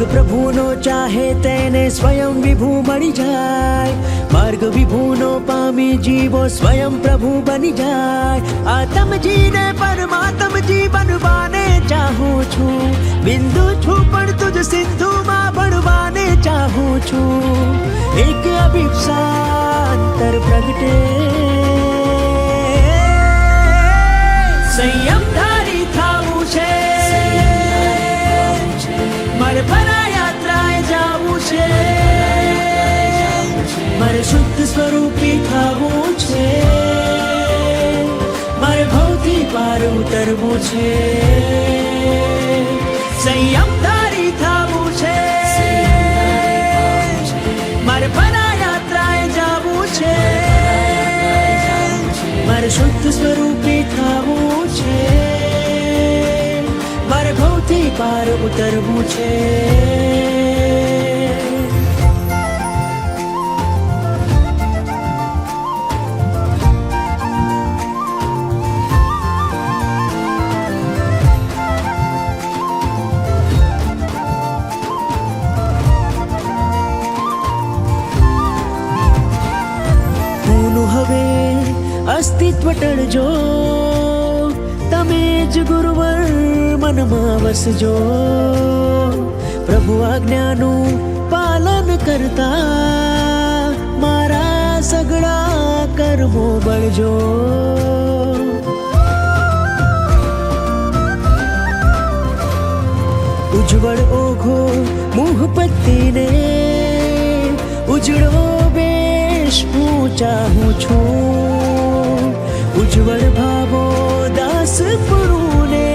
માર્ગ પ્રભુનો ચાહે તેને સ્વયં વિભુ મળી જાય, માર્ગ વિભુનો પામી જીવો સ્વયં પ્રભુ બની જાય। આત્મજીને પરમાત્મજી બનવાને ચાહું છું, બિંદુ છું પણ તુજ સિંધુમાં ભળવાને ચાહું છું। એક અભિપ્સાંતર પ્રગટે સંયમધારી થાવું છે, મારે પરાયાત્રાએ જાવું છે, મારે શુદ્ધ સ્વરૂપી થાવું છે, મારે ભવથી પાર ઉતરવું છે। સંયમધારી થાવું છે, મારે પરાયાત્રાએ જાવું છે, મારે શુદ્ધ સ્વરૂપી થાવું છે, મારે ભવથી પાર ઉતરવું છે। હવે અસ્તિત્વ ટળજો, તમે જ ગુરુવર મનમાં વસજો, પ્રભુ આજ્ઞાનું પાલન કરતા મારા સગળા કર્મો બળજો। ઉજ્જવળ ઓઘો મુહ પત્તીને ઉજળો હું ચાહું છું, ઉજ્જવળ ભાવો દાસ પુરુને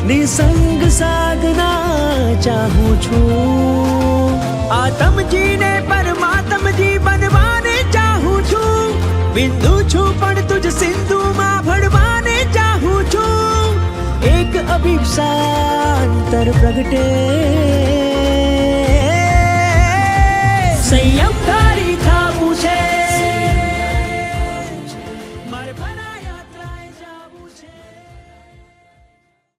નિસંગ સાધના ચાહું છું। આત્મજીને પરમાત્મજી બનવાને ચાહું છું, બિંદુ છું પણ તુજ સિંધુમાં ભળવાને ચાહું છું। એક અભિપ્સાંતર પ્રગટે